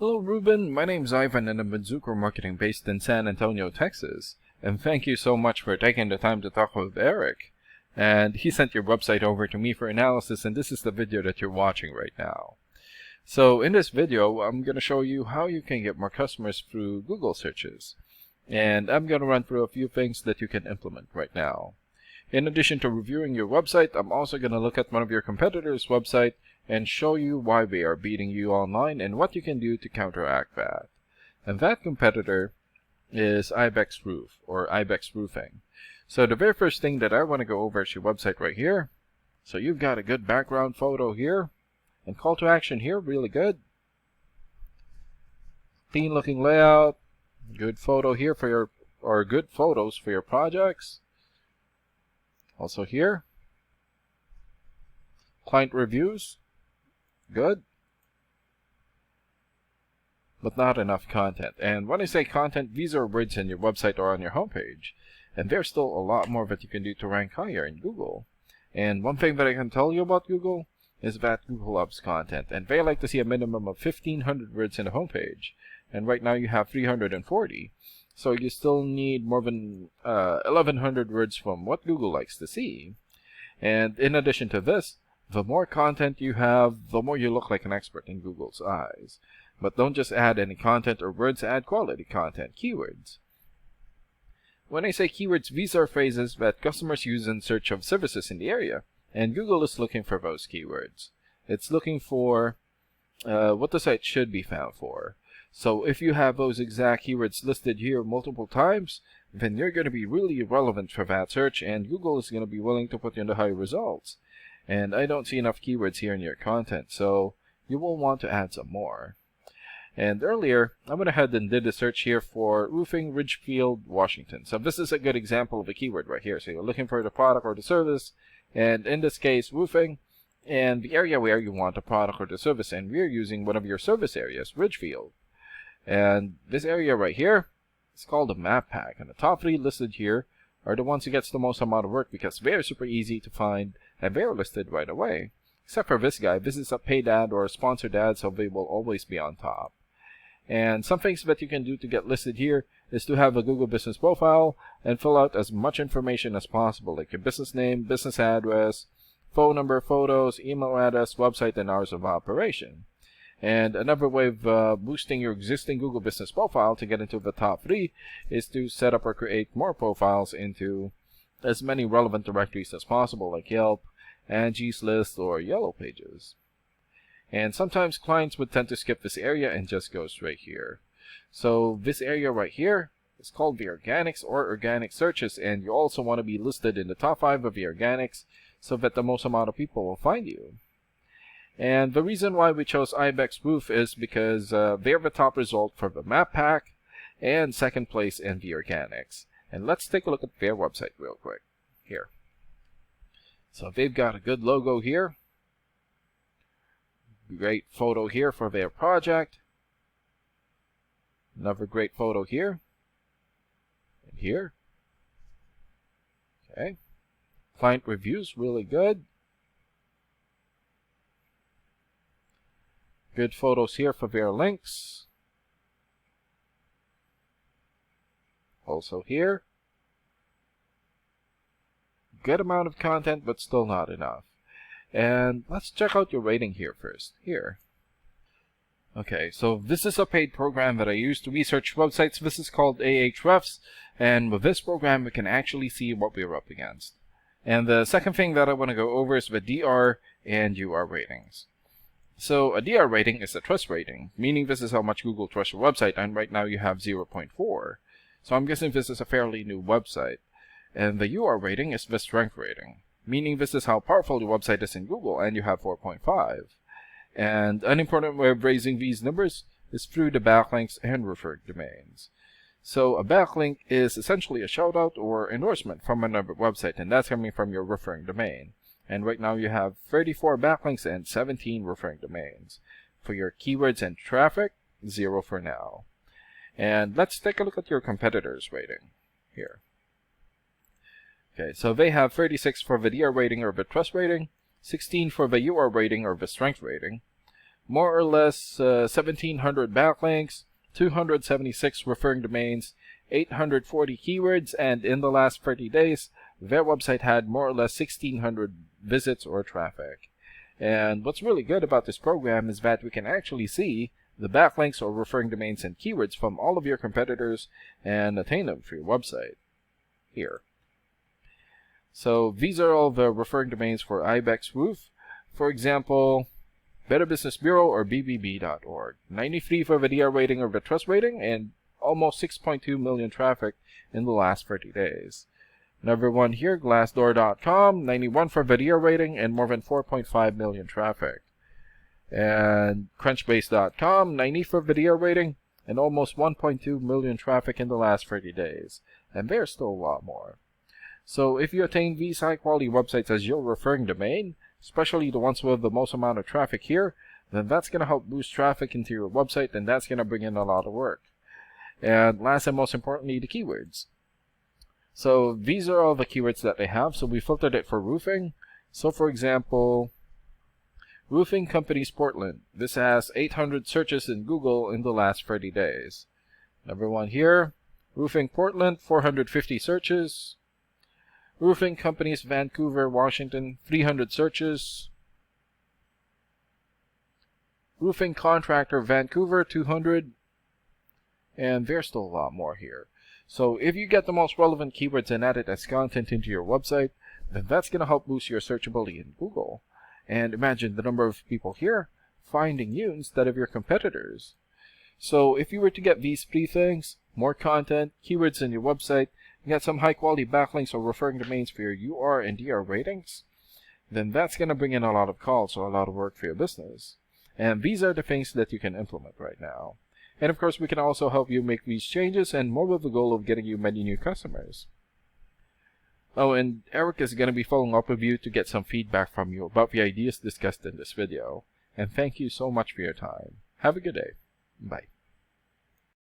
Hello Ruben, my name's Ivan and I'm with Zucker Marketing based in San Antonio, Texas. And thank you so much for taking the time to talk with Eric. And he sent your website over to me for analysis, and this is the video that you're watching right now. So in this video, I'm going to show you how you can get more customers through Google searches. And I'm going to run through a few things that you can implement right now. In addition to reviewing your website, I'm also going to look at one of your competitors' website and show you why they are beating you online and what you can do to counteract that. And that competitor is Ibex Roof, or Ibex Roofing. So the very first thing that I want to go over is your website right here. So you've got a good background photo here, and call to action here, really good. Clean looking layout, good photo here for your, or good photos for your projects. Also here, client reviews, good, but not enough content. And when I say content, these are words in your website or on your homepage, and there's still a lot more that you can do to rank higher in Google. And one thing that I can tell you about Google is that Google loves content, and they like to see a minimum of 1,500 words in the homepage, and right now you have 340. So you still need more than 1,100 words from what Google likes to see. And in addition to this, the more content you have, the more you look like an expert in Google's eyes. But don't just add any content or words, add quality content, keywords. When I say keywords, these are phrases that customers use in search of services in the area. And Google is looking for those keywords. It's looking for what the site should be found for. So if you have those exact keywords listed here multiple times, then you're going to be really relevant for that search, and Google is going to be willing to put you in the high results. And I don't see enough keywords here in your content, so you will want to add some more. And earlier, I went ahead and did a search here for roofing, Ridgefield, Washington. So this is a good example of a keyword right here. So you're looking for the product or the service, and in this case, roofing, and the area where you want the product or the service, and we're using one of your service areas, Ridgefield. And this area right here is called a map pack, and the top 3 listed here are the ones who gets the most amount of work because they're super easy to find and they're listed right away. Except for this guy. This is a paid ad or a sponsored ad, so they will always be on top. And some things that you can do to get listed here is to have a Google business profile and fill out as much information as possible, like your business name, business address, phone number, photos, email address, website, and hours of operation. And another way of boosting your existing Google business profile to get into the top 3 is to set up or create more profiles into as many relevant directories as possible, like Yelp, Angie's List, or Yellow Pages. And sometimes clients would tend to skip this area and just go straight here. So this area right here is called the organics or organic searches, and you also want to be listed in the top 5 of the organics so that the most amount of people will find you. And the reason why we chose Ibex Roof is because they're the top result for the map pack and second place in the organics. And let's take a look at their website real quick here. So they've got a good logo here. Great photo here for their project. Another great photo here. And here. Okay. Client reviews, really good. Good photos here for their links. Also here. Good amount of content, but still not enough. And let's check out your rating here first. Here. Okay, so this is a paid program that I use to research websites. This is called Ahrefs, and with this program we can actually see what we're up against. And the second thing that I want to go over is the DR and UR ratings. So a DR rating is a trust rating, meaning this is how much Google trusts your website, and right now you have 0.4. So I'm guessing this is a fairly new website. And the UR rating is the strength rating, meaning this is how powerful your website is in Google, and you have 4.5. And an important way of raising these numbers is through the backlinks and referred domains. So a backlink is essentially a shoutout or endorsement from another website, and that's coming from your referring domain. And right now you have 34 backlinks and 17 referring domains. For your keywords and traffic, 0 for now. And let's take a look at your competitors' rating here. Okay, so they have 36 for the DR rating or the trust rating, 16 for the UR rating or the strength rating, more or less 1,700 backlinks, 276 referring domains, 840 keywords, and in the last 30 days, their website had more or less 1,600 visits or traffic. And what's really good about this program is that we can actually see the backlinks or referring domains and keywords from all of your competitors and attain them for your website here. So these are all the referring domains for Ibex Roof. For example, Better Business Bureau or BBB.org. 93 for the DR rating or the trust rating, and almost 6.2 million traffic in the last 30 days. Another one here, Glassdoor.com, 91 for the DR rating and more than 4.5 million traffic. And Crunchbase.com, 90 for the DR rating and almost 1.2 million traffic in the last 30 days. And there's still a lot more. So if you attain these high quality websites as your referring domain, especially the ones with the most amount of traffic here, then that's going to help boost traffic into your website, and that's going to bring in a lot of work. And last and most importantly, the keywords. So these are all the keywords that they have. So we filtered it for roofing. So for example, Roofing Companies Portland. This has 800 searches in Google in the last 30 days. Number one here, Roofing Portland, 450 searches. Roofing Companies Vancouver, Washington, 300 searches. Roofing Contractor Vancouver, 200. And there's still a lot more here. So if you get the most relevant keywords and add it as content into your website, then that's going to help boost your searchability in Google. And imagine the number of people here finding you instead of your competitors. So if you were to get these three things, more content, keywords in your website, and get some high quality backlinks or referring domains for your UR and DR ratings, then that's going to bring in a lot of calls or a lot of work for your business. And these are the things that you can implement right now. And of course, we can also help you make these changes, and more with the goal of getting you many new customers. Oh, and Eric is going to be following up with you to get some feedback from you about the ideas discussed in this video. And thank you so much for your time. Have a good day. Bye.